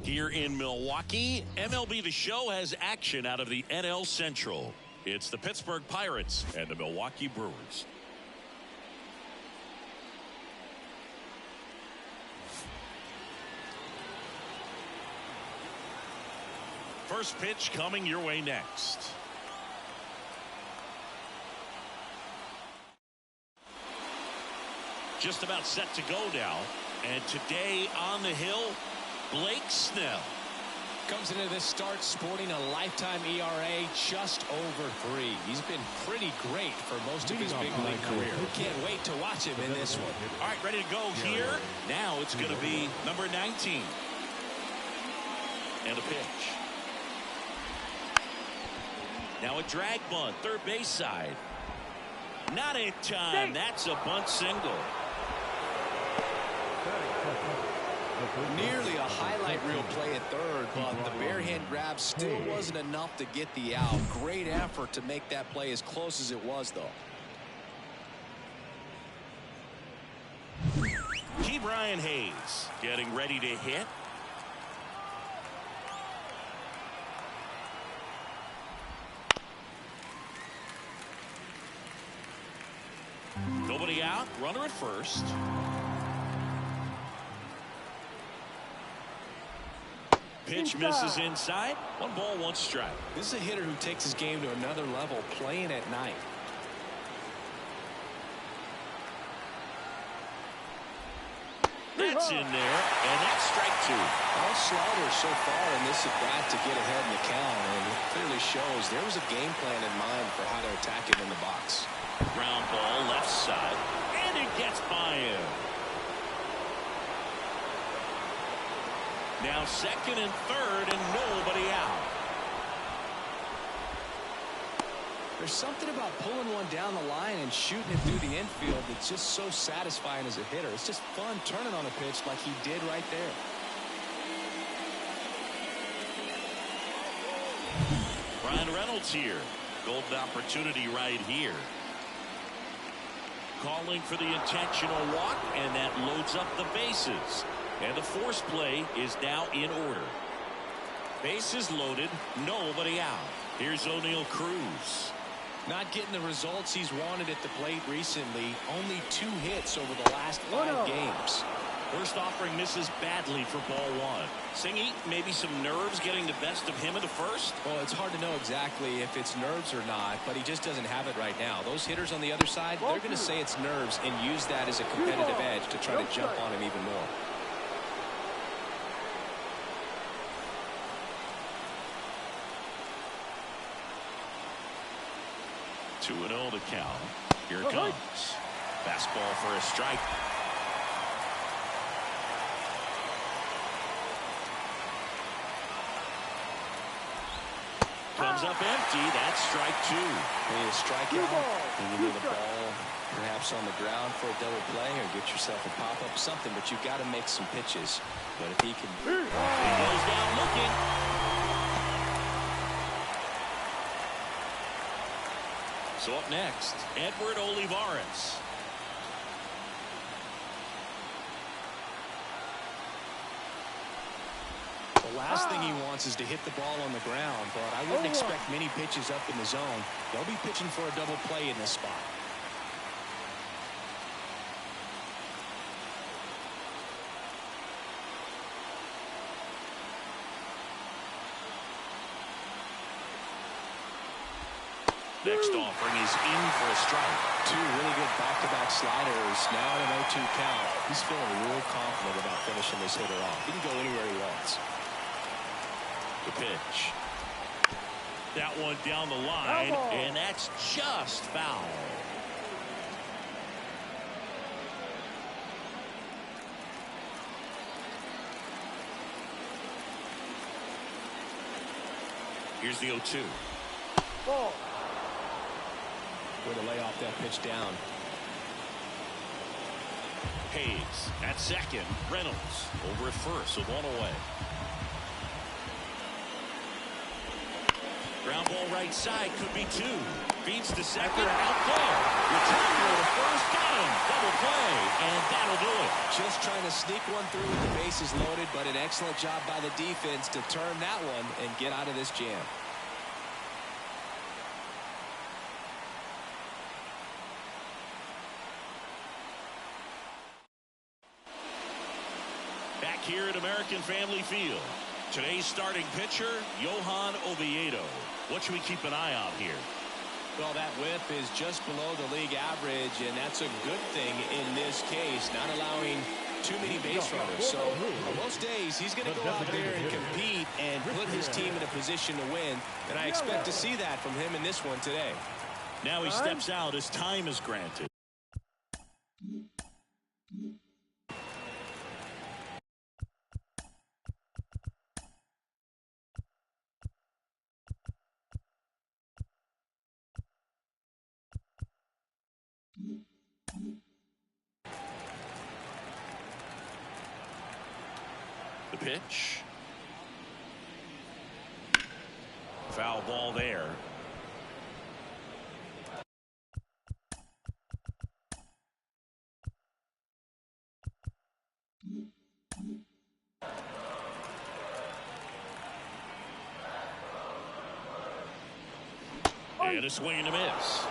Here in Milwaukee, MLB The Show has action out of the NL Central. It's the Pittsburgh Pirates and the Milwaukee Brewers. First pitch coming your way next. Just about set to go now. And today on the hill, Blake Snell. Comes into this start sporting a lifetime ERA just over 3. He's been pretty great for most of his big league career. Can't wait to watch him in this one. All right, ready to go here. Now it's going to be number 19. And a pitch. Now a drag bunt, third base side. Not in time. That's a bunt single. Nearly a highlight reel play at third, but the bare hand grab still wasn't enough to get the out. Great effort to make that play as close as it was, though. Brian Hayes getting ready to hit. Nobody out, runner at first. Pitch misses inside. 1 ball, 1 strike. This is a hitter who takes his game to another level, playing at night. That's in there, and that's strike 2. All sliders so far in this at-bat to get ahead in the count, and it clearly shows there was a game plan in mind for how to attack him in the box. Ground ball left side, and it gets by him. Now second and third, and nobody out. There's something about pulling one down the line and shooting it through the infield that's just so satisfying as a hitter. It's just fun turning on a pitch like he did right there. Ryan Reynolds here. Golden opportunity right here. Calling for the intentional walk, and that loads up the bases. And the force play is now in order. Bases loaded, nobody out. Here's O'Neal Cruz. Not getting the results he's wanted at the plate recently. Only 2 hits over the last 5 games. First offering misses badly for ball 1. Singy, maybe some nerves getting the best of him in the first? Well, it's hard to know exactly if it's nerves or not, but he just doesn't have it right now. Those hitters on the other side, they're going to say it's nerves and use that as a competitive edge to try to jump on him even more. 2-0 to count. Here it comes. Fastball for a strike. Comes up empty. That's strike 2. When you strike out, and you need a ball perhaps on the ground for a double play or get yourself a pop-up, something, but you've got to make some pitches. But if he can... He goes down looking. So up next, Edward Olivares. The last thing he wants is to hit the ball on the ground, but I wouldn't expect many pitches up in the zone. They'll be pitching for a double play in this spot. Next offering is in for a strike. 2 really good back-to-back sliders. Now at an 0-2 count. He's feeling real confident about finishing this hitter off. He can go anywhere he wants. The pitch. That one down the line, and that's just foul. Here's the 0-2. Ball. Way to lay off that pitch down. Hayes at second. Reynolds over at first with 1 away. Ground ball right side, could be 2. Feeds to second. Out there. Retired to first. Got him. Double play. And that'll do it. Just trying to sneak one through with the bases loaded, but an excellent job by the defense to turn that one and get out of this jam. Back here at American Family Field. Today's starting pitcher, Johan Oviedo. What should we keep an eye on here? Well, that whip is just below the league average, and that's a good thing in this case, not allowing too many base runners. So on most days, he's going to go out there and compete and put his team in a position to win, and I expect to see that from him in this one today. Now he steps out as time is granted. The pitch. Foul ball there. And a swing and a miss.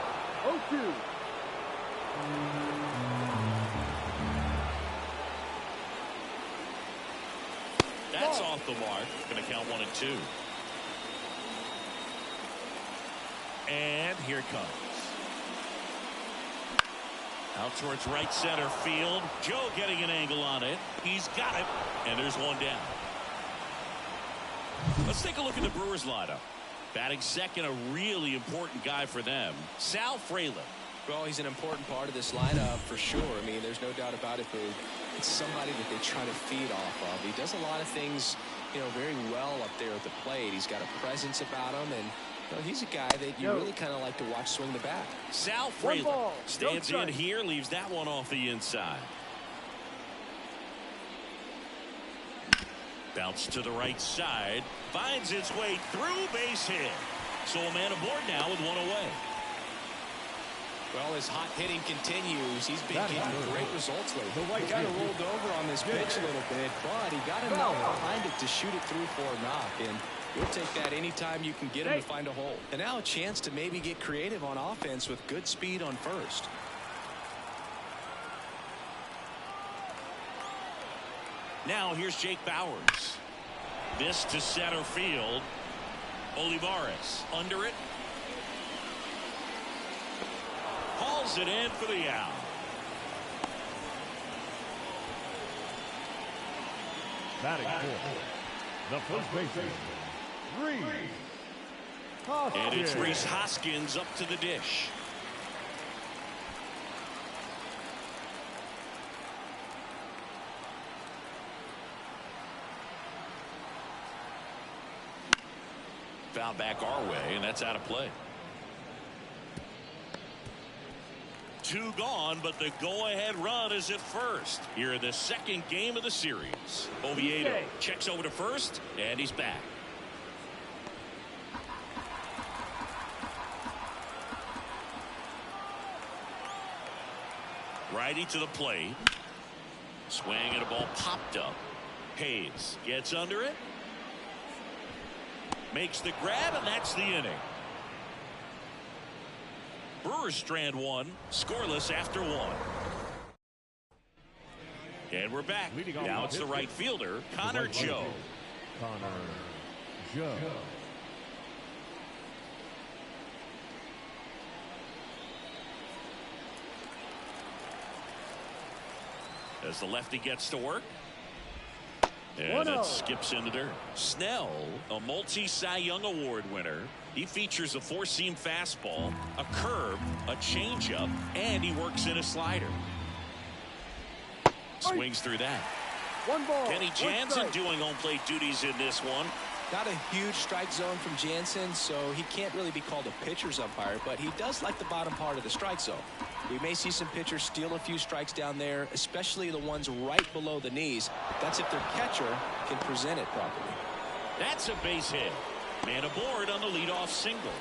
0-2. That's off the mark. Going to count 1 and 2. And here it comes. Out towards right center field. Joe getting an angle on it. He's got it. And there's one down. Let's take a look at the Brewers lineup. Batting second, a really important guy for them, Sal Frelick. Well, he's an important part of this lineup for sure. I mean, there's no doubt about it, but it's somebody that they try to feed off of. He does a lot of things, very well up there at the plate. He's got a presence about him, and he's a guy that you really kind of like to watch swing the bat. Sal Frelick stands in here, leaves that one off the inside. Bounce to the right side, finds its way through, base hit. So a man aboard now with one away. Well, his hot hitting continues. He's been getting great results lately. He got rolled over on this pitch a little bit, but he got enough behind it to shoot it through for a knock. And you'll take that anytime you can get him to find a hole. And now a chance to maybe get creative on offense with good speed on first. Now here's Jake Bauers. This to center field. Olivares under it. Hauls it in for the out. Batting fourth, the first baseman, Rhys Hoskins. And it's Rhys Hoskins up to the dish. Foul back our way, and that's out of play. 2 gone, but the go-ahead run is at first here in the second game of the series. Oviedo checks over to first, and he's back. Righty to the plate. Swing and a ball popped up. Hayes gets under it. Makes the grab, and that's the inning. Brewers strand 1, scoreless after 1. And we're back. Now it's the right fielder, Connor Joe. Connor Joe. As the lefty gets to work. And it skips into dirt. Snell, a multi-Cy Young Award winner. He features a 4-seam fastball, a curve, a changeup, and he works in a slider. Swings through that. 1 ball. Kenny Jansen doing home plate duties in this one. Got a huge strike zone from Jansen, so he can't really be called a pitcher's umpire, but he does like the bottom part of the strike zone. We may see some pitchers steal a few strikes down there, especially the ones right below the knees. That's if their catcher can present it properly. That's a base hit. Man aboard on the leadoff single.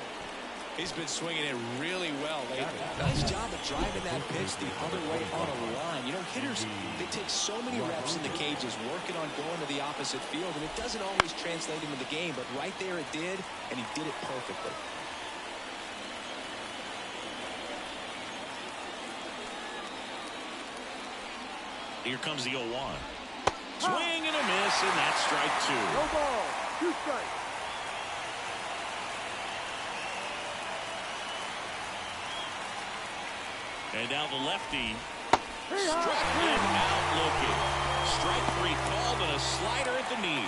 He's been swinging it really well lately. Nice job of driving that pitch the other way on a line. You know, hitters, they take so many reps in the cages working on going to the opposite field, and it doesn't always translate into the game, but right there it did, and he did it perfectly. Here comes the 0-1. Swing and a miss, and that's strike 2. No ball. 2 strikes. And now the lefty struck him out looking. Strike 3 called and a slider at the knees.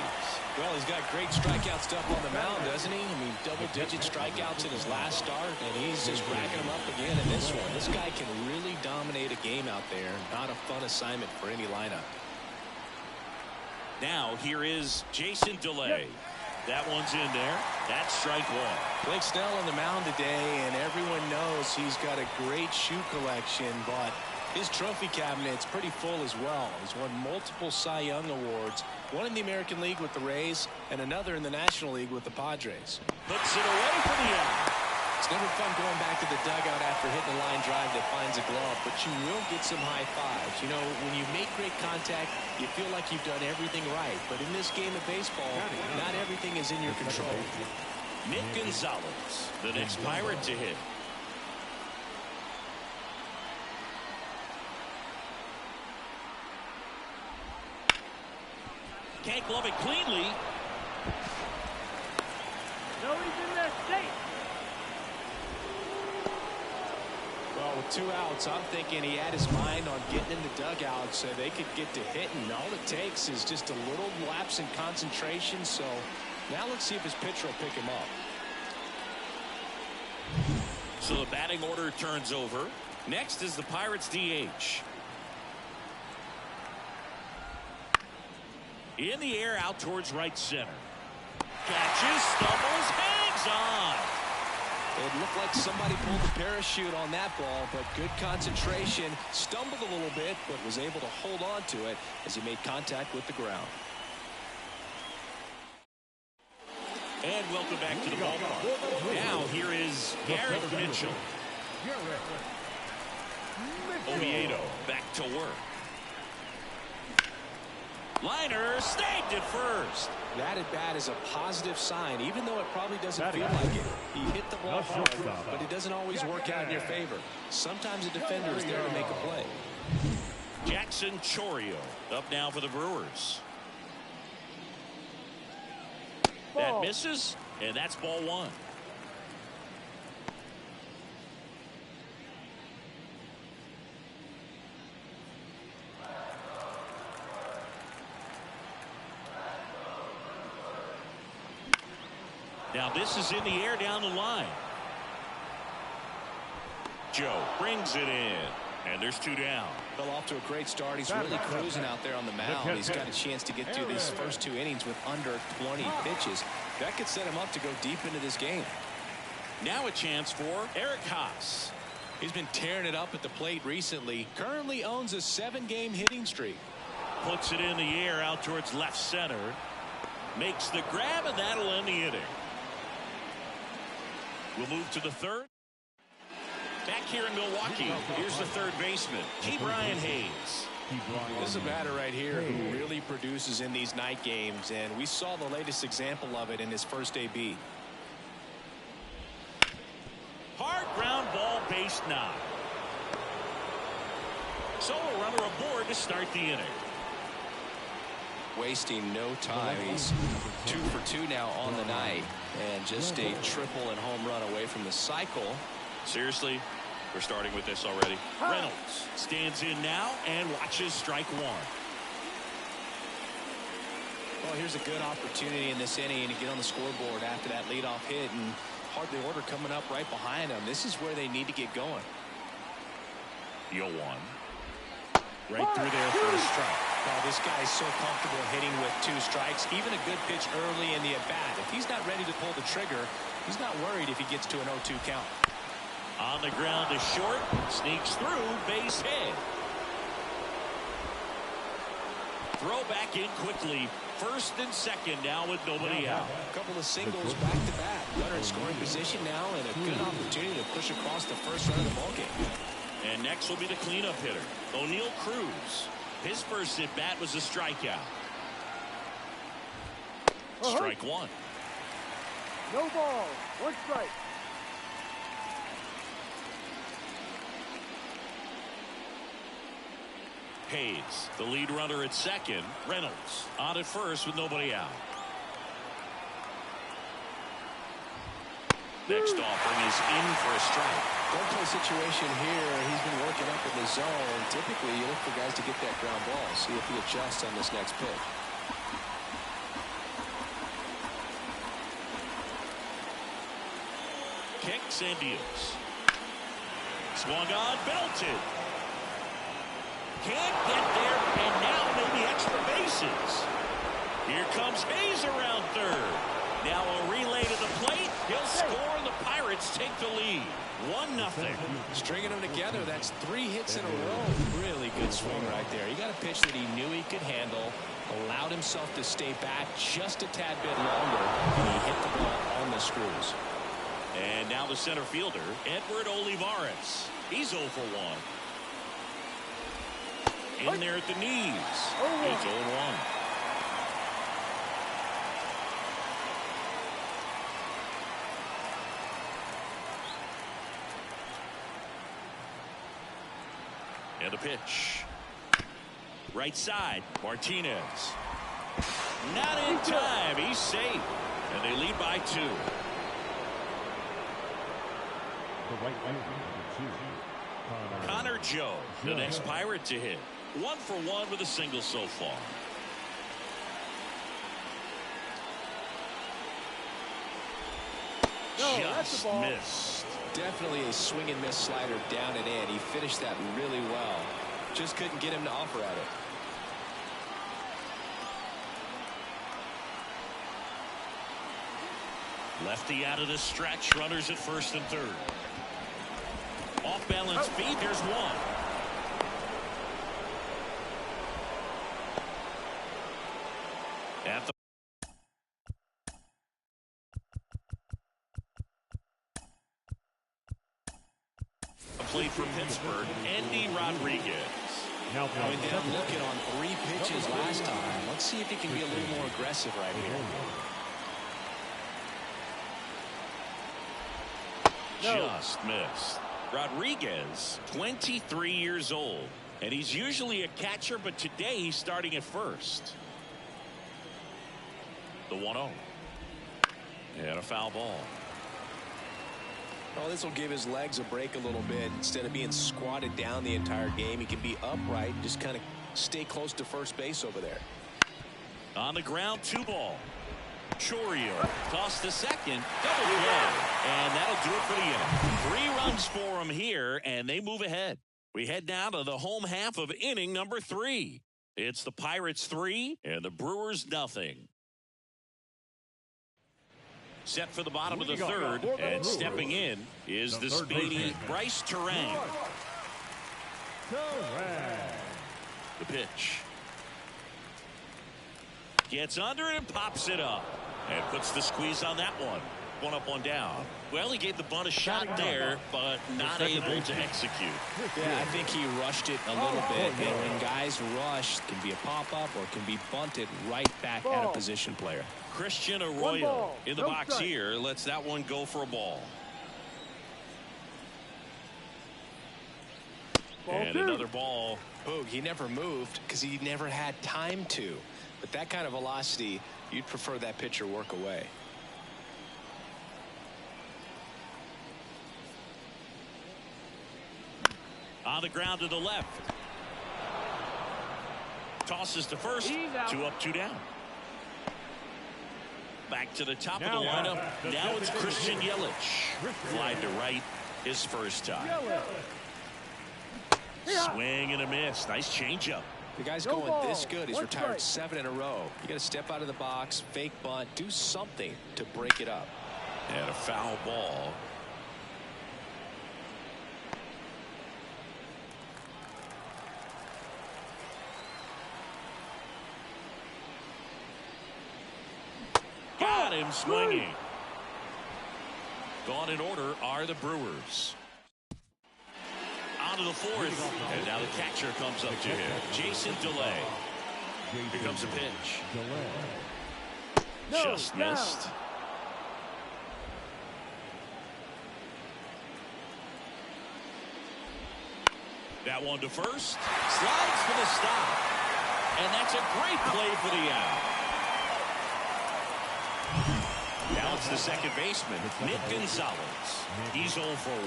Well, he's got great strikeout stuff on the mound, doesn't he? I mean, double-digit strikeouts in his last start, and he's just racking them up again in this one. This guy can really dominate a game out there. Not a fun assignment for any lineup. Now here is Jason DeLay. That one's in there. That's strike 1. Blake Snell on the mound today, and everyone knows he's got a great shoe collection, but his trophy cabinet's pretty full as well. He's won multiple Cy Young awards, one in the American League with the Rays and another in the National League with the Padres. Puts it away for the out. It's never fun going back to the dugout after hitting a line drive that finds a glove, but you will get some high fives. You know, when you make great contact, you feel like you've done everything right. But in this game of baseball, not everything is in your control. Nick Gonzalez, the next Pirate to hit. Can't glove it cleanly. No, he's in there safe. Well, with 2 outs, I'm thinking he had his mind on getting in the dugout so they could get to hitting. All it takes is just a little lapse in concentration. So now let's see if his pitcher will pick him up. So the batting order turns over. Next is the Pirates DH. In the air out towards right center. Catches, stumbles, hangs on. It looked like somebody pulled the parachute on that ball, but good concentration. Stumbled a little bit, but was able to hold on to it as he made contact with the ground. And welcome back to the ballpark. Now here is Garrett Mitchell. Oviedo back to work. Liner snagged at first. That at bat is a positive sign, even though it probably doesn't feel like it. He hit the ball hard, but it doesn't always work out in your favor. Sometimes a defender is there to make a play. Jackson Chourio up now for the Brewers. That misses, and that's ball 1. Now this is in the air down the line. Joe brings it in, and there's 2 down. Fell off to a great start. He's really cruising out there on the mound. He's got a chance to get through these first 2 innings with under 20 pitches. That could set him up to go deep into this game. Now a chance for Eric Haas. He's been tearing it up at the plate recently. Currently owns a 7-game hitting streak. Puts it in the air out towards left center. Makes the grab, and that'll end the inning. We'll move to the 3rd. Back here in Milwaukee, here's the 3rd baseman, Ke'Bryan Hayes. This is a batter right here who really produces in these night games, and we saw the latest example of it in his first AB. Hard ground ball, base knock. So a runner aboard to start the inning. Wasting no time. He's 2 for 2 now on the night, and just a triple and home run away from the cycle. Seriously, we're starting with this already. Reynolds stands in now and watches strike 1. Well, here's a good opportunity in this inning to get on the scoreboard after that leadoff hit, and hardly order coming up right behind them. This is where they need to get going. 0-1. Right through there for a strike. Well, this guy is so comfortable hitting with 2 strikes. Even a good pitch early in the at-bat. If he's not ready to pull the trigger, he's not worried if he gets to an 0-2 count. On the ground is short. Sneaks through, base hit. Throw back in quickly. First and second now with nobody out. A couple of singles back to back. Runner in scoring position now, and a good opportunity to push across the first run of the ballgame. And next will be the cleanup hitter, O'Neal Cruz. His first at bat was a strikeout. Strike one. No ball. One strike. Hayes, the lead runner at second. Reynolds on at first with nobody out. Next offering is in for a strike. Don't play situation here. He's been working up in the zone. Typically, you look for guys to get that ground ball. See if he adjusts on this next pitch. Kicks and deals. Swung on, belted. Can't get there, and now maybe extra bases. Here comes Hayes around third. Now a relay to the plate. He'll score, and the Pirates take the lead. 1-0. Stringing them together, that's 3 hits in a row. Really good swing right there. He got a pitch that he knew he could handle, allowed himself to stay back just a tad bit longer, and he hit the ball on the screws. And now the center fielder, Edward Olivares. He's 0 for 1. In there at the knees. It's 0-1. And a pitch. Right side, Martinez. Not in time. He's safe. And they lead by 2. Connor Joe, the next Pirate to hit. 1 for 1 with a single so far. Just missed. Definitely a swing and miss slider down and in. He finished that really well. Just couldn't get him to offer at it. Lefty out of the stretch. Runners at first and third. Off balance feed. There's one. At the plate for Pittsburgh, Andy Rodriguez. Now going down looking on 3 pitches last time. Let's see if he can be a little more aggressive right here. Just missed. Rodriguez, 23 years old, and he's usually a catcher, but today he's starting at first. The 1-0. And a foul ball. Well, this will give his legs a break a little bit. Instead of being squatted down the entire game, he can be upright, just kind of stay close to first base over there. On the ground, 2 ball. Chorio tossed to second, double play, and that'll do it for the inning. 3 runs for him here, and they move ahead. We head now to the home half of inning number 3. It's the Pirates 3 and the Brewers 0. Set for the bottom of the third, and stepping in is the speedy Bryce Terang. The pitch. Gets under it and pops it up. And puts the squeeze on that one. 1 up, 1 down. Well, he gave the bunt a shot there, but not able to execute. Yeah, I think he rushed it a little bit. And when guys rush, it can be a pop-up or it can be bunted right back at a position player. Christian Arroyo in the box here. Lets that one go for a ball. And another ball. Boog, he never moved because he never had time to. But that kind of velocity, you'd prefer that pitcher work away. On the ground to the left. Tosses to first. 2 up, 2 down. Back to the top of the lineup. Now it's Christian Yelich. Fly to right his first time. Swing and a miss. Nice changeup. The guy's going this good. He's retired 7 in a row. You got to step out of the box, fake bunt, do something to break it up. And a foul ball. got him swinging. Gone in order are the Brewers. On to the fourth. And now the catcher comes up to him. Jason DeLay. Here comes a pitch. Just missed. That one to first. Slides for the stop. And that's a great play for the out. Now it's the second baseman, Nick Gonzalez. He's 0 for 1.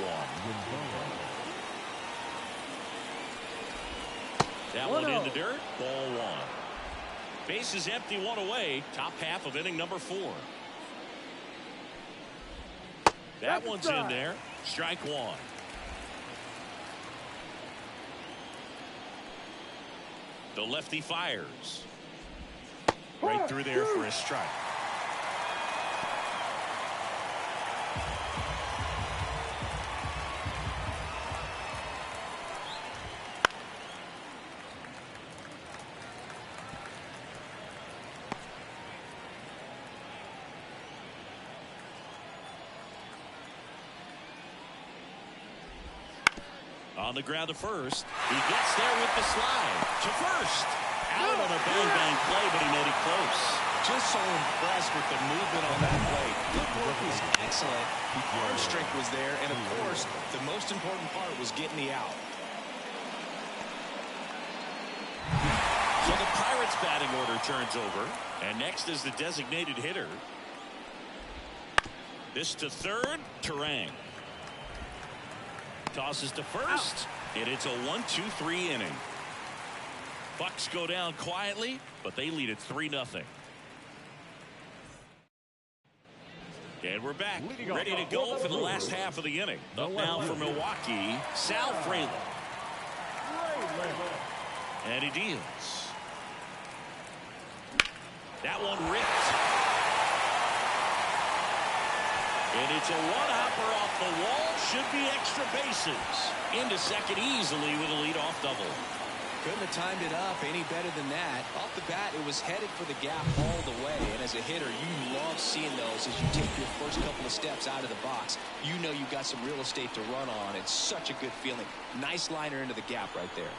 That one in the dirt. Ball 1. Base is empty, 1 away. Top half of inning number 4. That one's in there. Strike 1. The lefty fires. Right through there for a strike. On the ground to first. He gets there with the slide. To first. Out on a bang-bang play, but he made it close. Just so impressed with the movement on that play. Footwork was excellent. The arm strength was there. And, of course, the most important part was getting the out. So the Pirates' batting order turns over. And next is the designated hitter. This to third. Terang. Tosses to first, and it's a 1-2-3 inning. Bucks go down quietly, but they lead it 3-0. And we're back, ready to go for the last half of the inning. Up now for Milwaukee, Sal Frelick. And he deals. That one ripped. And it's a one-hopper off the wall. Should be extra bases. Into second easily with a leadoff double. Couldn't have timed it up any better than that. Off the bat, it was headed for the gap all the way. And as a hitter, you love seeing those as you take your first couple of steps out of the box. You know you've got some real estate to run on. It's such a good feeling. Nice liner into the gap right there.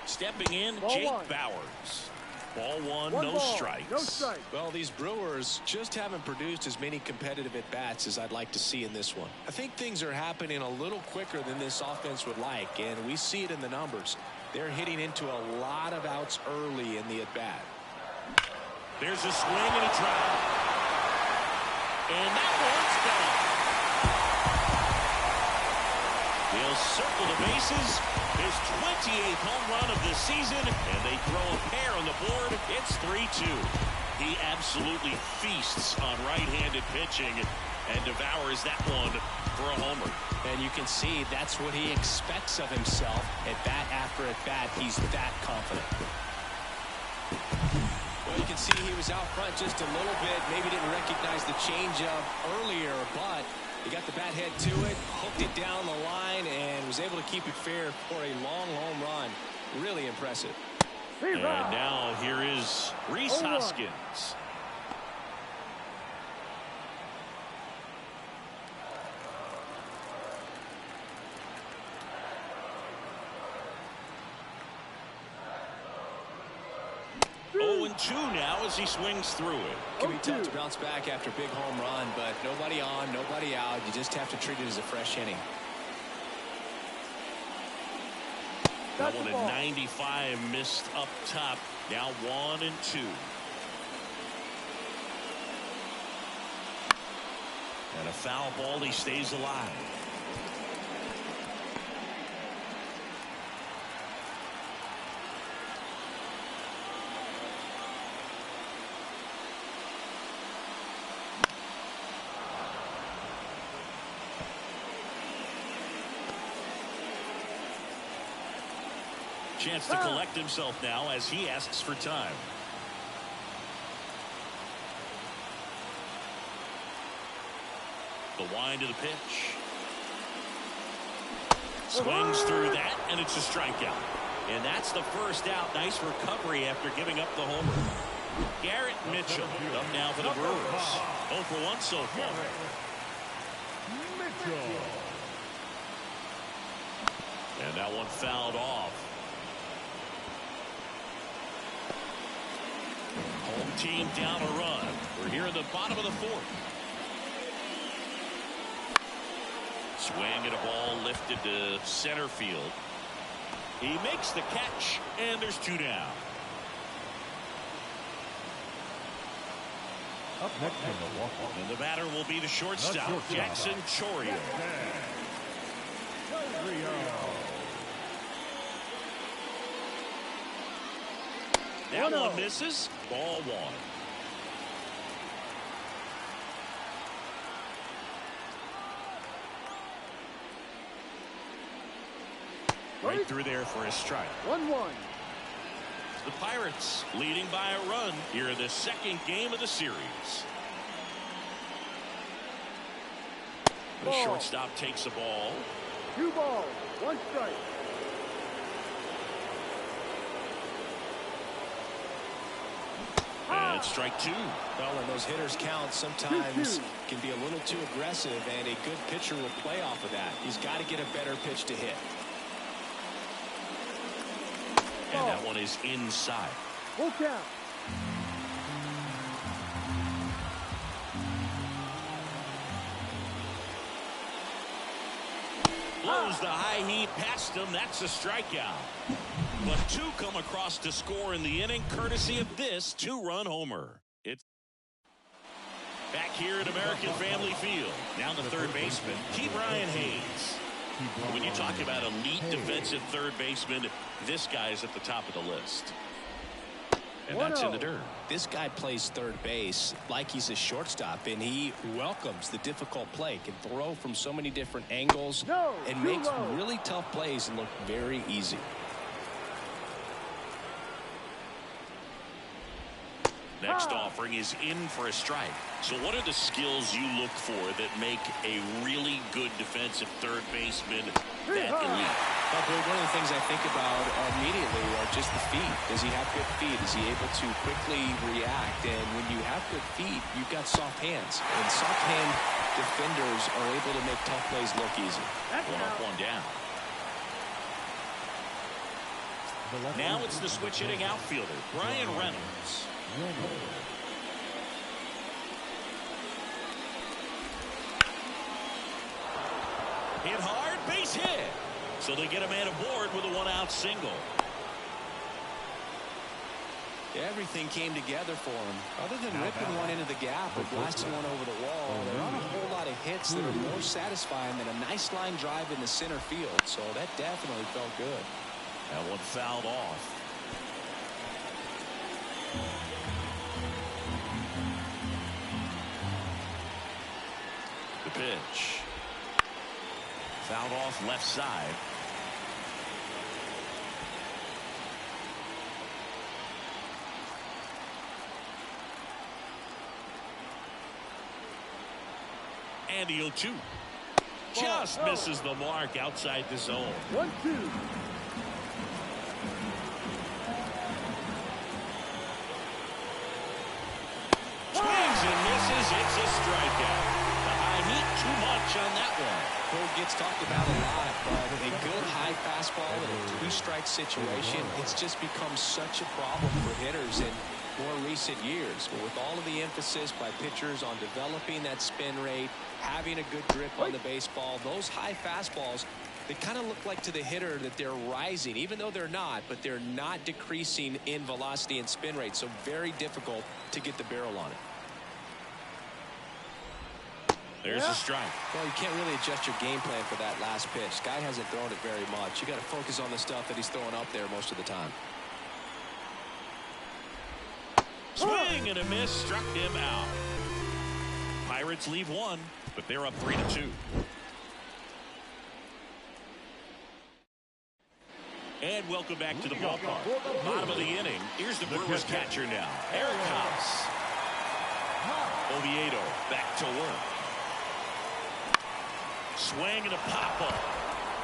Stepping in, Jake Bauers. Ball 1, no strikes. No strike. Well, these Brewers just haven't produced as many competitive at-bats as I'd like to see in this one. I think things are happening a little quicker than this offense would like, and we see it in the numbers. They're hitting into a lot of outs early in the at-bat. There's a swing and a drive. And that one's gone. They'll circle the bases. His 28th home run of the season, and they throw a pair on the board. It's 3-2. He absolutely feasts on right-handed pitching and devours that one for a homer. And you can see that's what he expects of himself. At bat after at bat, he's that confident. Well, you can see he was out front just a little bit. Maybe didn't recognize the changeup earlier, but he got the bat head to it, hooked it down the line, and was able to keep it fair for a long home run. Really impressive. And now here is Rhys Hoskins. Two now as he swings through it. Can be tough to bounce back after a big home run, but nobody on, nobody out. You just have to treat it as a fresh inning. That one at 95 missed up top. Now 1-2. And a foul ball. He stays alive. Chance to collect himself now as he asks for time. The wind of the pitch. Swings through that, and it's a strikeout. And that's the first out. Nice recovery after giving up the homer. Garrett Mitchell up now for the Brewers. 0 for 1 so far. And that one fouled off. Home team down a run. We're here in the bottom of the 4th. Swing at a ball lifted to center field. He makes the catch, and there's 2 down. Up next in Milwaukee. And the batter will be the shortstop, Jackson Chourio. That one misses. Ball 1. Right through there for a strike. 1-1. The Pirates leading by a run here in the 2nd game of the series. The shortstop takes the ball. 2 balls, 1 strike. And it's strike 2. Well, when those hitters count, sometimes can be a little too aggressive, and a good pitcher will play off of that. He's got to get a better pitch to hit. And that one is inside. Full count. Blows the high heat past him. That's a strikeout. But 2 come across to score in the inning, courtesy of this 2-run homer. It's back here at American Family Field. Now the third baseman, Brian Hayes. When you talk about elite defensive third baseman, this guy's at the top of the list. And that's in the dirt. This guy plays third base like he's a shortstop, and he welcomes the difficult play. Can throw from so many different angles and makes really tough plays look very easy. Next offering is in for a strike. So what are the skills you look for that make a really good defensive third baseman that elite? Well, one of the things I think about immediately are just the feet. Does he have good feet? Is he able to quickly react? And when you have good feet, you've got soft hands. And soft hand defenders are able to make tough plays look easy. 1 up, 1 down. Now it's the switch hitting outfielder, Brian Reynolds. Hit hard, base hit. So they get a man aboard with a 1-out single. Everything came together for him. Other than ripping one into the gap or blasting one over the wall, there aren't a whole lot of hits that are more satisfying than a nice line drive in the center field. So that definitely felt good. That one fouled off. The pitch. Fouled off left side. And the 0-2. Just misses the mark outside the zone. 1-2. Swings and misses. It's a strikeout. The high heat, too much on that one. It gets talked about a lot, but a good high fastball in a 2-strike situation, it's just become such a problem for hitters in more recent years. But with all of the emphasis by pitchers on developing that spin rate, having a good grip on the baseball, those high fastballs, they kind of look like to the hitter that they're rising, even though they're not, but they're not decreasing in velocity and spin rate. So very difficult to get the barrel on it. There's a strike. Well, you can't really adjust your game plan for that last pitch. Guy hasn't thrown it very much. You got to focus on the stuff that he's throwing up there most of the time. Swing and a miss, struck him out. Pirates leave one, but they're up 3-2. And welcome back to the ballpark. Bottom of the inning. Here's the Brewers catcher now, Eric House. Oviedo back to work. Swing and a pop-up.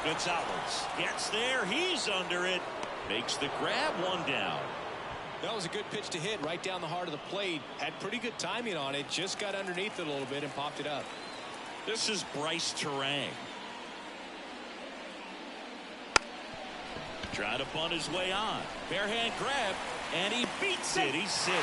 Gonzalez gets there. He's under it. Makes the grab, 1 down. That was a good pitch to hit right down the heart of the plate. Had pretty good timing on it. Just got underneath it a little bit and popped it up. This is Bryce Terang. Trying to bunt his way on. Bare hand grab, and he beats it. He's safe.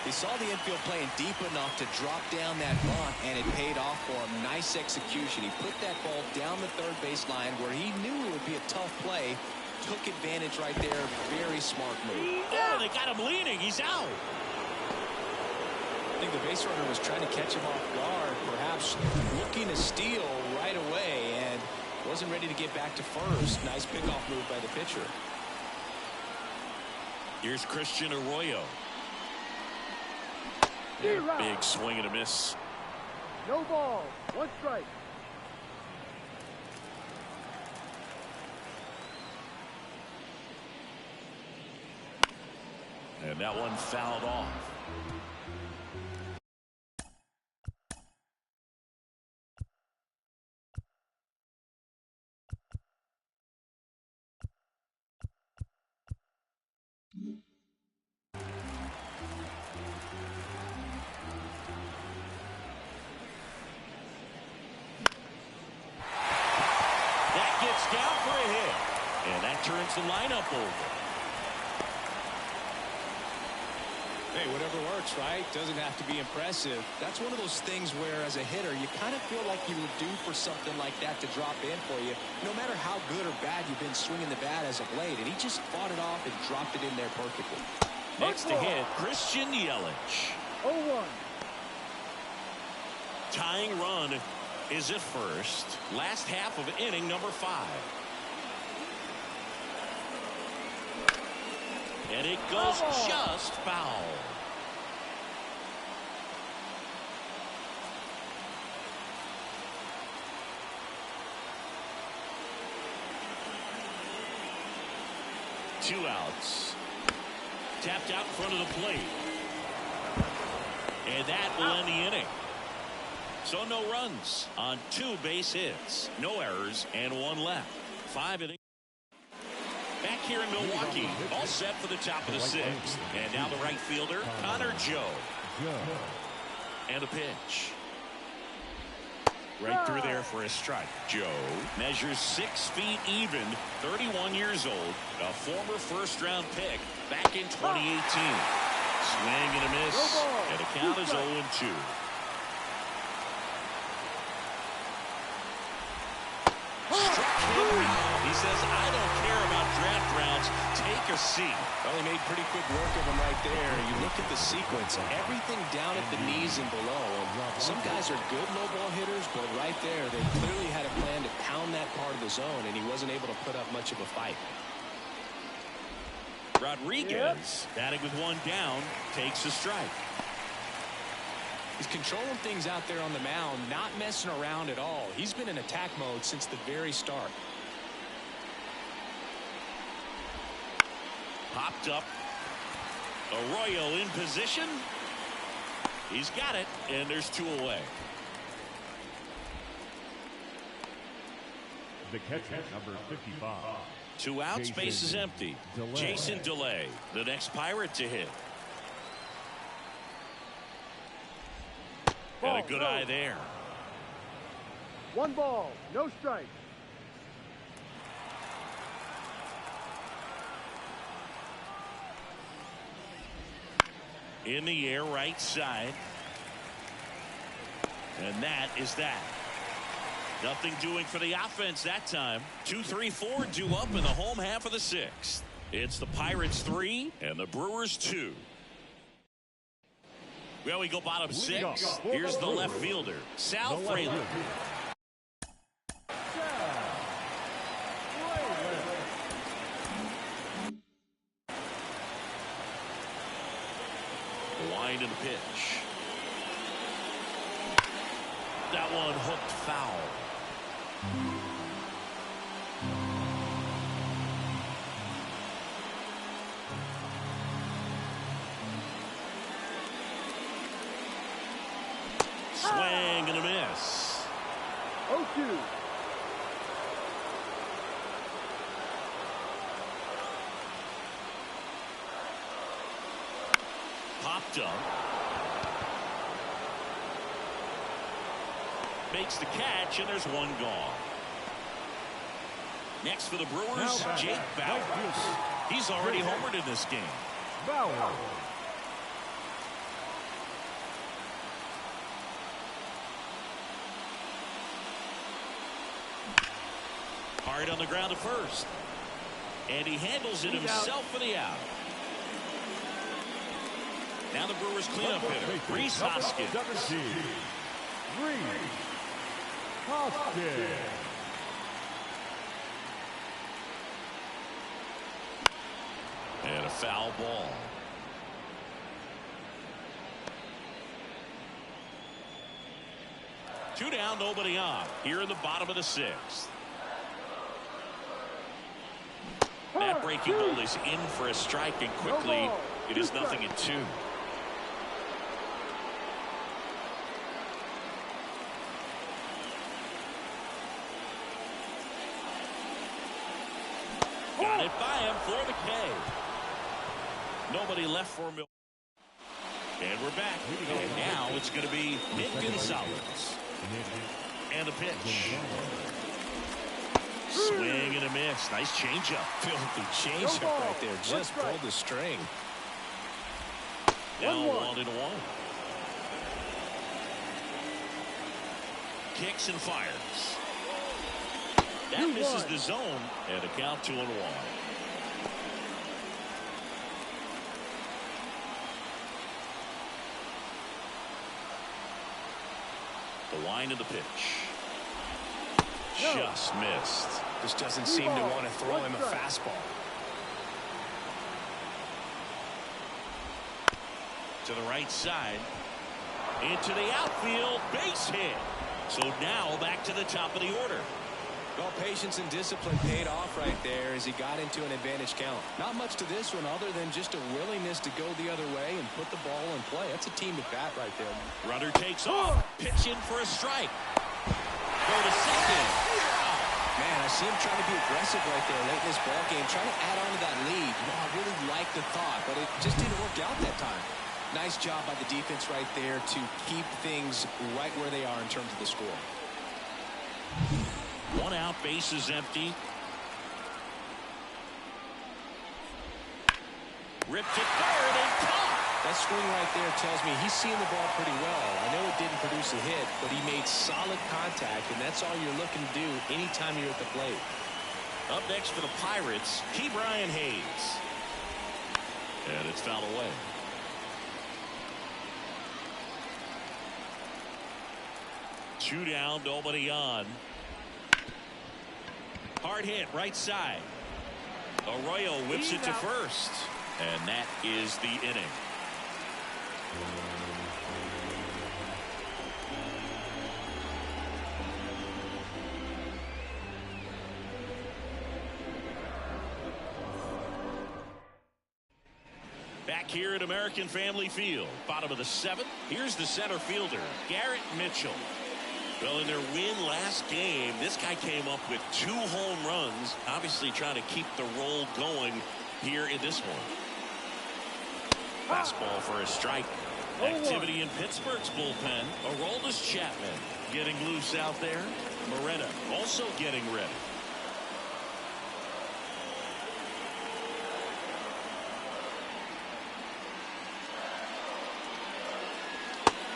He saw the infield playing deep enough to drop down that bunt, and it paid off for him. Nice execution. He put that ball down the third baseline where he knew it would be a tough play. Took advantage right there. Very smart move. Oh, they got him leaning. He's out. I think the base runner was trying to catch him off guard, perhaps looking to steal right away, and wasn't ready to get back to first. Nice pickoff move by the pitcher. Here's Christian Arroyo. Big swing and a miss. No ball. 1 strike. And that one fouled off. Gets down for a hit, and that turns the lineup over. Hey, whatever works, right? Doesn't have to be impressive. That's one of those things where, as a hitter, you kind of feel like you were due for something like that to drop in for you, no matter how good or bad you've been swinging the bat as of late. And he just fought it off and dropped it in there perfectly. Next to hit, Christian Yelich. 0-1. Tying run is at first. Last half of inning number 5. And it goes just foul. Two outs. Tapped out in front of the plate. And that will end the inning. So no runs on 2 base hits, no errors, and 1 left. 5 innings. Back here in Milwaukee, all set for the top of the 6th. And now the right fielder, Connor Joe. And a pitch. Right through there for a strike. Joe measures 6 feet even, 31 years old, a former first-round pick back in 2018. Swing and a miss, and the count is 0-2. He says, I don't care about draft rounds. Take a seat. Well, he made pretty quick work of him right there. You look at the sequence, everything down at the knees and below. Some guys are good low ball hitters, but right there, they clearly had a plan to pound that part of the zone, and he wasn't able to put up much of a fight. Rodriguez, batting with 1 down, takes a strike. He's controlling things out there on the mound, not messing around at all. He's been in attack mode since the very start. Popped up. Arroyo in position. He's got it, and there's 2 away. The catcher, number 55. 2 outs, base is empty. Jason DeLay, the next Pirate to hit. Got a good eye there. 1 ball, no strike. In the air, right side. And that is that. Nothing doing for the offense that time. 2-3-4 due up in the home half of the 6th. It's the Pirates 3 and the Brewers 2. Well, we go bottom 6. Here's the left fielder, Sal Fraley. Wind and pitch. That one hooked foul. Swing and a miss. 0-2. picked up. Makes the catch, and there's one gone. Next for the Brewers, Jake Bauer. He's already homered in this game. Bauer. Hard on the ground to first. And he handles it himself for the out. Now the Brewers cleanup hitter, Rhys Hoskins. And a foul ball. Two down, nobody on. Here in the bottom of the sixth. That breaking ball is in for a strike, and quickly it is 0-2. Got it by him for the K. Nobody left for Milwaukee. And we're back. And now it's going to be Nick Gonzalez. And a pitch. Swing and a miss. Nice changeup. Filthy changeup right there. Just pulled the string. Now 1-1. Kicks and fires. That misses the zone. And a count 2-1. The wind of the pitch. Just missed. Just doesn't seem to want to throw him a fastball. To the right side. Into the outfield. Base hit. So now back to the top of the order. Well, patience and discipline paid off right there as he got into an advantage count. Not much to this one other than just a willingness to go the other way and put the ball in play. That's a team at bat right there. Runner takes off. Pitch in for a strike. Go to second. Man, I see him trying to be aggressive right there late in this ball game, trying to add on to that lead. You know, I really like the thought, but it just didn't work out that time. Nice job by the defense right there to keep things right where they are in terms of the score. One out, bases empty. Ripped it third and caught. That swing right there tells me he's seeing the ball pretty well. I know it didn't produce a hit, but he made solid contact, and that's all you're looking to do anytime you're at the plate. Up next for the Pirates, Ke'Bryan Hayes. And it's fouled away. Two down, nobody on. Hard hit, right side. Arroyo whips it to first. And that is the inning. Back here at American Family Field, bottom of the seventh. Here's the center fielder, Garrett Mitchell. Well, in their win last game, this guy came up with 2 home runs, obviously trying to keep the roll going here in this one. Fastball for a strike. Activity in Pittsburgh's bullpen. Aroldis Chapman getting loose out there. Moreta also getting ready.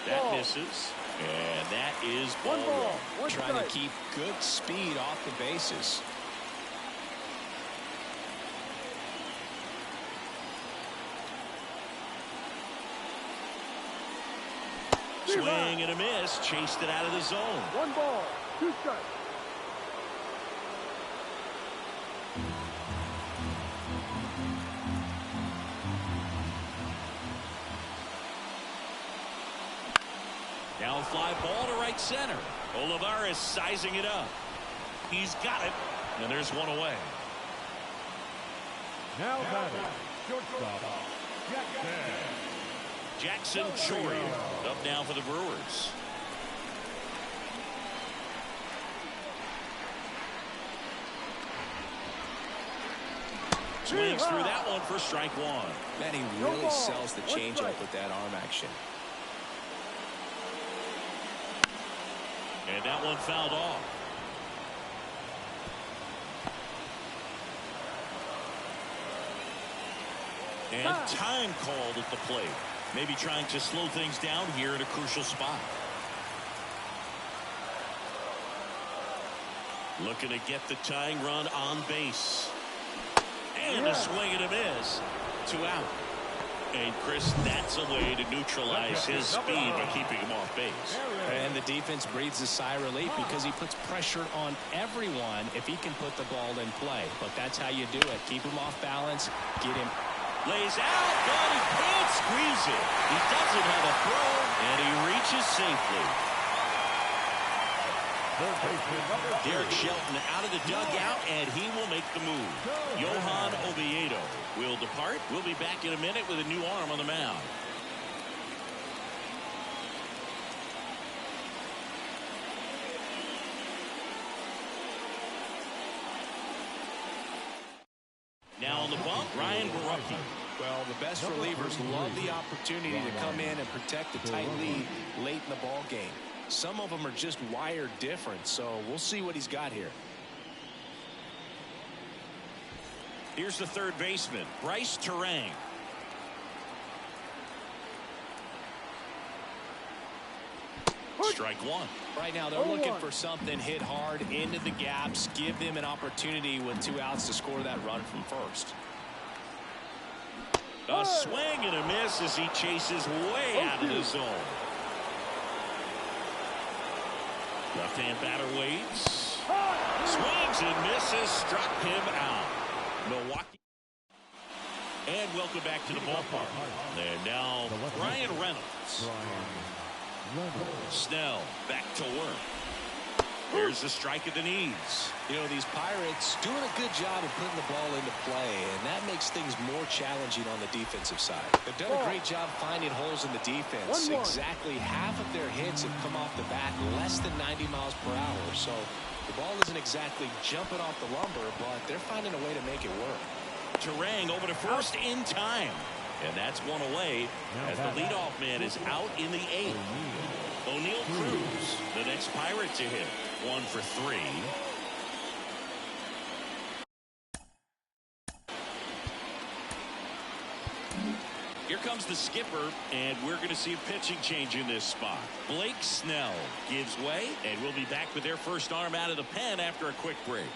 That misses. And that is ball one. Trying to keep good speed off the bases. Swing and a miss. Chased it out of the zone. 1 ball, 2 strikes. Now a fly ball to right center. Olivares sizing it up. He's got it. And there's one away. Now batting, shortstop, Jackson Chourio up now for the Brewers. Swings through that one for strike one. Man, he really sells the changeup with that arm action. And that one fouled off. And time called at the plate. Maybe trying to slow things down here at a crucial spot. Looking to get the tying run on base. And a swing and a miss. 2 out. And Chris, that's a way to neutralize his speed by keeping him off base. And the defense breathes a sigh of relief because he puts pressure on everyone if he can put the ball in play. But that's how you do it. Keep him off balance. Get him. Lays out, but he can't squeeze it. He doesn't have a throw, and he reaches safely. Derek Shelton out of the dugout, and he will make the move. Johan Oviedo will depart. We'll be back in a minute with a new arm on the mound. Now on the bump, Ryan Barucki. Well, the best relievers love the opportunity to come in and protect a tight lead late in the ball game. Some of them are just wired different, so we'll see what he's got here. Here's the third baseman, Bryce Terang. Strike one. Right now they're looking for something hit hard into the gaps, give them an opportunity with 2 outs to score that run from first. A swing and a miss as he chases way out of the zone. Left-hand batter waits. Swings and misses, struck him out. Milwaukee. And welcome back to the ballpark. And now Ryan Reynolds. Snell back to work. There's the strike at the knees. You know, these Pirates doing a good job of putting the ball into play, and that makes things more challenging on the defensive side. They've done a great job finding holes in the defense. Exactly half of their hits have come off the bat less than 90 miles per hour. So the ball isn't exactly jumping off the lumber, but they're finding a way to make it work. Terang over to first in time. And that's one away as the leadoff man is out in the 8th. O'Neal Cruz, the next Pirate to hit. 1 for 3. Here comes the skipper, and we're going to see a pitching change in this spot. Blake Snell gives way, and we'll be back with their first arm out of the pen after a quick break.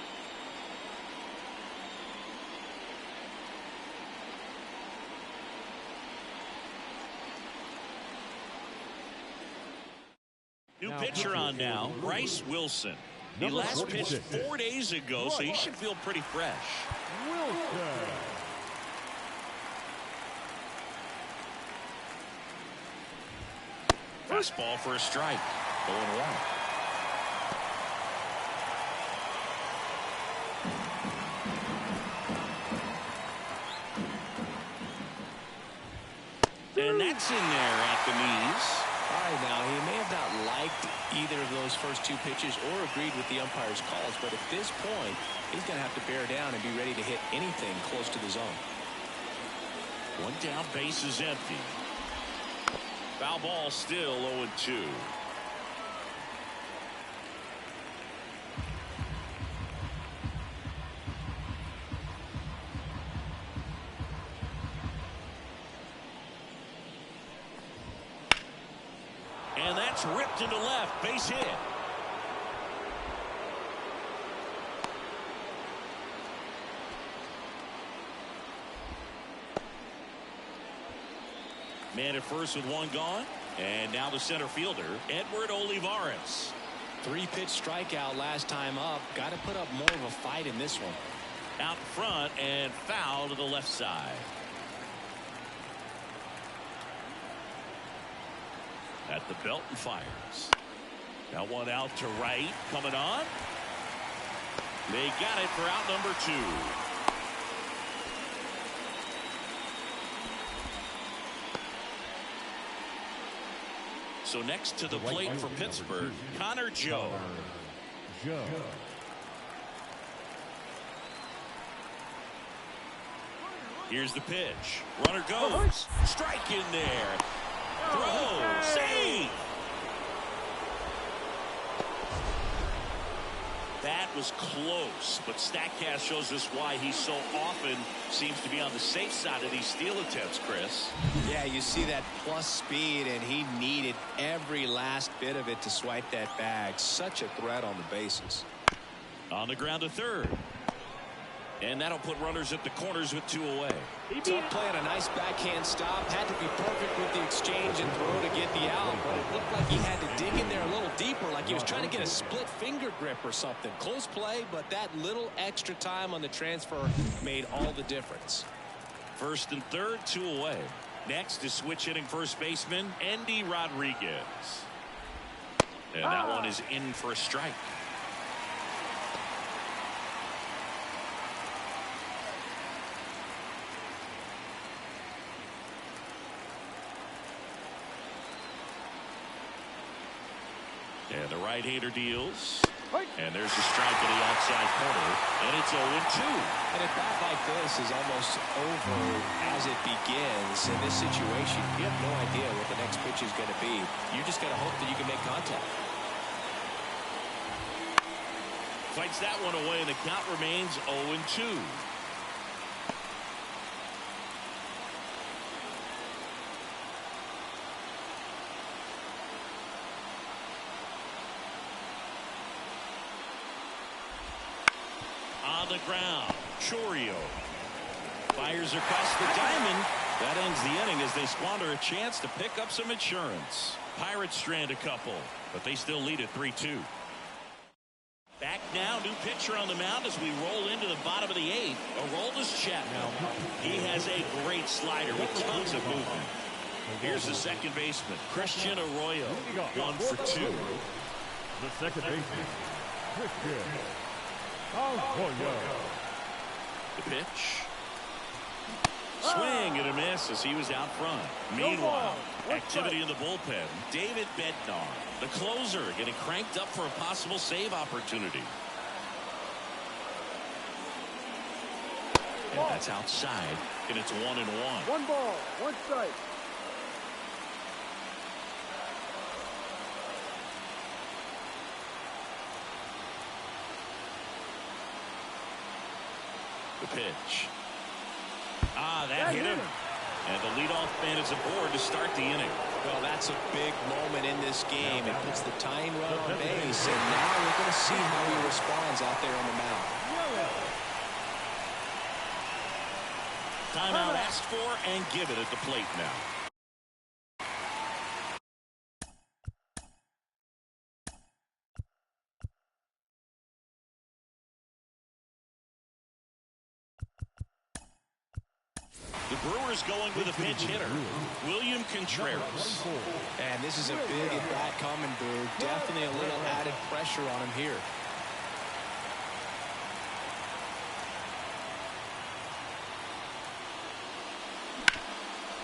New pitcher on now, Bryce Wilson. He last pitched 4 days ago, so he should feel pretty fresh. Fastball for a strike. 0-1. And that's in there at the knees. All right, now, he may have not liked either of those first 2 pitches or agreed with the umpire's calls, but at this point, he's going to have to bear down and be ready to hit anything close to the zone. 1 down, base is empty. Foul ball, still 0-2. And that's ripped into left, base hit. Man at first with 1 gone. And now the center fielder, Edward Olivares. 3-pitch strikeout last time up. Got to put up more of a fight in this one. Out front and foul to the left side. At the belt and fires. Now 1 out to right. Coming on. They got it for out number 2. So next to the plate for Pittsburgh, Connor Joe. Here's the pitch. Runner goes. Strike in there. Throw. Save. That was close, but StatCast shows us why he so often seems to be on the safe side of these steal attempts, Chris. Yeah, you see that plus speed, and he needed every last bit of it to swipe that bag. Such a threat on the bases. On the ground to third. And that'll put runners at the corners with 2 away. Tough play and a nice backhand stop. Had to be perfect with the exchange and throw to get the out. But it looked like he had to dig in there a little deeper, like he was trying to get a split finger grip or something. Close play, but that little extra time on the transfer made all the difference. First and third, 2 away. Next is switch hitting first baseman Endy Rodriguez. And that one is in for a strike. And the right-hander deals. And there's a strike in the outside corner. And it's 0-2. And a bat like this is almost over as it begins. In this situation, you have no idea what the next pitch is going to be. You just got to hope that you can make contact. Fights that one away, and the count remains 0-2. On the ground, Chourio fires across the diamond. That ends the inning as they squander a chance to pick up some insurance. Pirates strand a couple, but they still lead at 3-2. Back now, new pitcher on the mound as we roll into the bottom of the 8th. Aroldis Chapman. He has a great slider with tons of movement. Here's the second baseman, Christian Arroyo, 1 for 2. The second baseman, Christian Arroyo. The pitch. Swing and a miss as he was out front. Meanwhile, activity in the bullpen. David Bednar, the closer, getting cranked up for a possible save opportunity. And that's outside, and it's 1-1. 1 ball, 1 strike. The pitch. That hit him. And the leadoff man is aboard to start the inning. Well, that's a big moment in this game. It puts the tying run on base, and now we're going to see how he responds out there on the mound. Timeout asked for and given at the plate now. The Brewers going with a pinch hitter, William Contreras. And this is a big at-bat coming, Boo. Definitely a little added pressure on him here.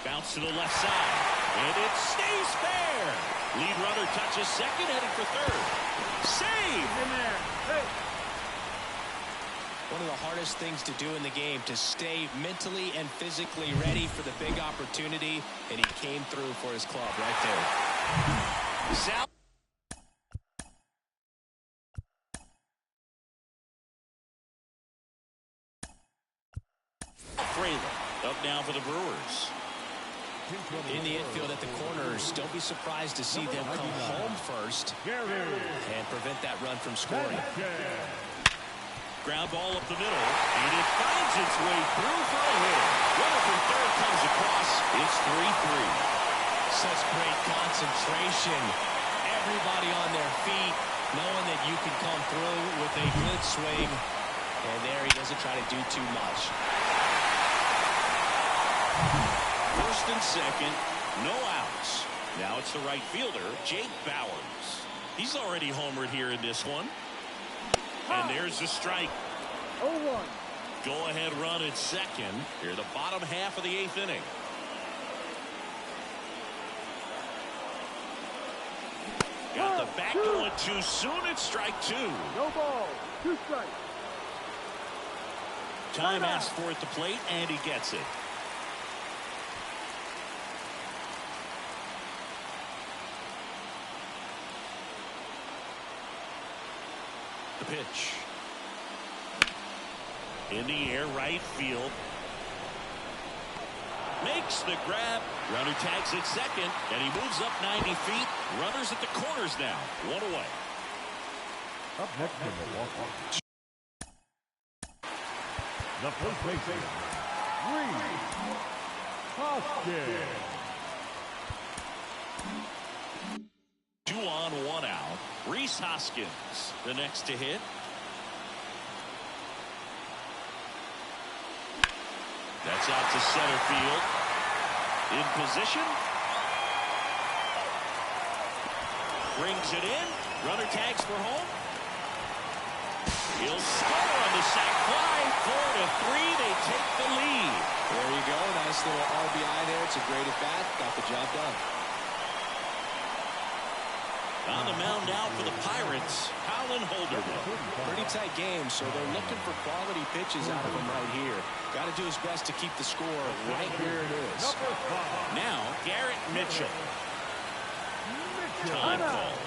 Bounce to the left side, and it stays fair. Lead runner touches second, headed for third. Save! In there. Hey. One of the hardest things to do in the game, to stay mentally and physically ready for the big opportunity, and he came through for his club right there. Sal. Fraley up now for the Brewers. In the infield at the corners, don't be surprised to see them come home first and prevent that run from scoring. Ground ball up the middle, and it finds its way through for a hit. Runner from third comes across. It's 3-3. Such great concentration. Everybody on their feet, knowing that you can come through with a good swing. And there he doesn't try to do too much. First and second, no outs. Now it's the right fielder, Jake Bowers. He's already homered here in this one. And there's the strike. 0-1. Go-ahead run at second. Here the bottom half of the 8th inning. Got the back going too soon. It's strike 2. No ball. 2 strikes. Time asked for at the plate, and he gets it. The pitch. In the air, right field. Makes the grab. Runner tags at second, and he moves up 90 feet. Runners at the corners now. One away. Up next in Milwaukee, the first baseman, Hoskins. 2 on, 1 out. Rhys Hoskins, the next to hit. That's out to center field. In position. Brings it in. Runner tags for home. He'll score on the sac fly. 4-3. They take the lead. There you go. Nice little RBI there. It's a great at bat. Got the job done. On the mound now for the Pirates, Colin Holderman. Pretty tight game, so they're looking for quality pitches out of him right here. Got to do his best to keep the score right where it is. Now, Garrett Mitchell. Time called.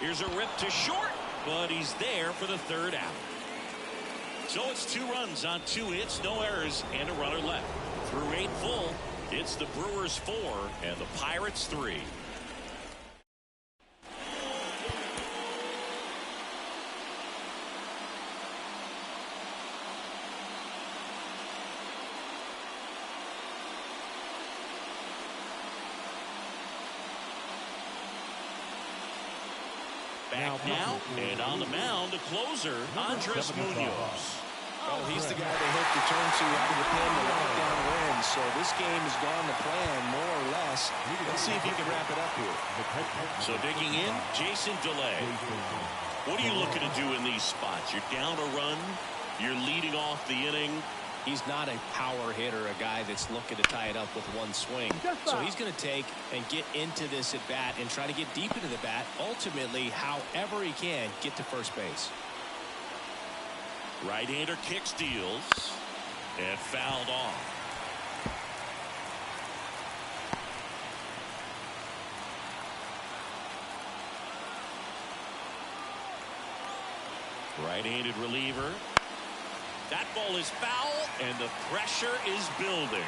Here's a rip to short, but he's there for the 3rd out. So it's 2 runs on 2 hits, no errors, and a runner left. Through 8 full, it's the Brewers 4 and the Pirates 3. Back now, and on the mound, the closer, Andres Munoz. Oh, he's the guy they hope to turn to after the pen to lock down wins. So this game has gone to plan, more or less. Let's see if he can wrap it up here. So digging in, Jason DeLay. What are you looking to do in these spots? You're down a run. You're leading off the inning. He's not a power hitter, a guy that's looking to tie it up with one swing. So he's going to take and get into this at bat and try to get deep into the bat. Ultimately, however he can, get to first base. Right-hander kick steals and fouled off. Right-handed reliever. That ball is foul, and the pressure is building.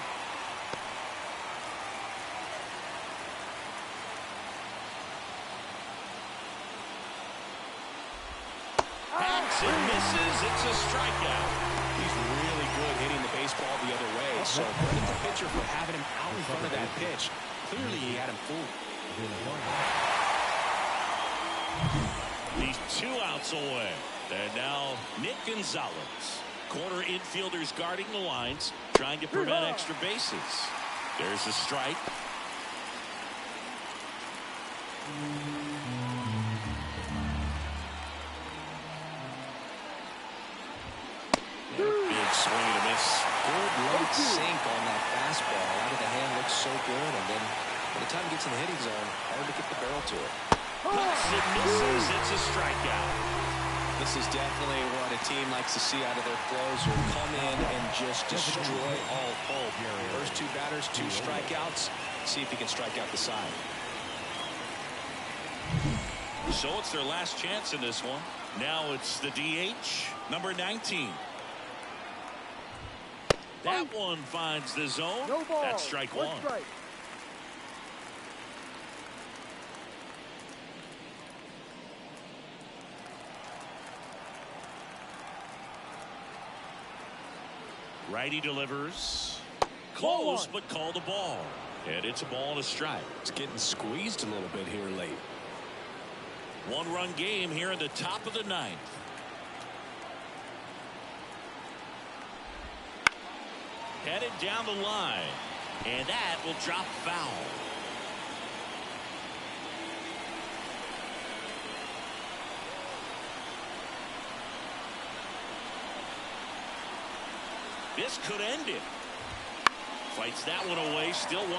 Hacks and misses. It's a strikeout. He's really good hitting the baseball the other way. So credit the pitcher for having him out in front of that pitch. Clearly, he had him fooled. He's 2 outs away. And now Nick Gonzalez. Corner infielders guarding the lines, trying to prevent extra bases. There's a strike. Big swing and a miss. Good late sink on that fastball. Out of the hand looks so good, and then by the time it gets in the hitting zone, hard to get the barrel to it. Cuts and misses. It's a strikeout. This is definitely what a team likes to see out of their closer. Come in and just destroy all hope. First 2 batters, 2 strikeouts. See if he can strike out the side. So it's their last chance in this one. Now it's the DH, number 19. That one finds the zone. No ball. That's strike 1. Strike. Righty delivers. Close, but called a ball. And it's a ball and a strike. It's getting squeezed a little bit here late. 1-run game here in the top of the 9th. Headed down the line. And that will drop foul. This could end it. Fights that one away, still 1-2.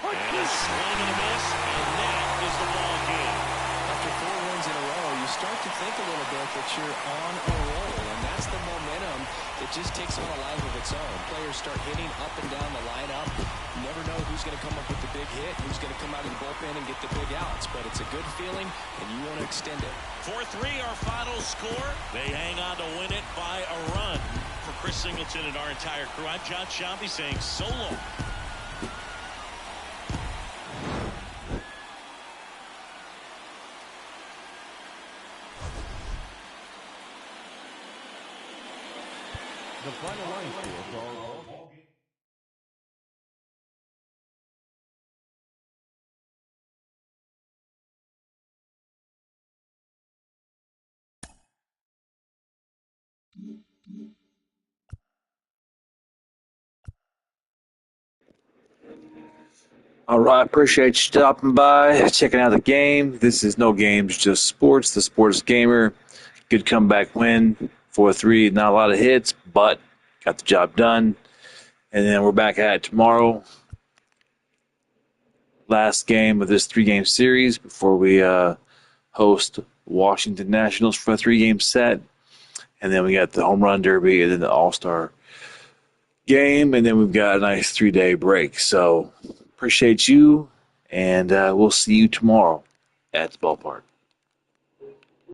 And a swing and a miss, and that is the ball game. After 4 wins in a row, you start to think a little bit that you're on a roll, and that's the momentum that just takes on a life of its own. Players start hitting up and down the lineup. You never know who's going to come up with the big hit, who's going to come out of the bullpen and get the big outs, but it's a good feeling, and you want to extend it. 4-3, our final score. They hang on to win it by a run. For Chris Singleton and our entire crew, I'm John Shambi saying so long. The final line score for our ball game. All right, appreciate you stopping by, checking out the game. This is no games, just sports. The Sports Gamer, good comeback win, 4-3. Not a lot of hits, but got the job done. And then we're back at it tomorrow. Last game of this 3-game series before we host Washington Nationals for a 3-game set. And then we got the Home Run Derby and then the All-Star game. And then we've got a nice 3-day break. So appreciate you, and we'll see you tomorrow at the ballpark.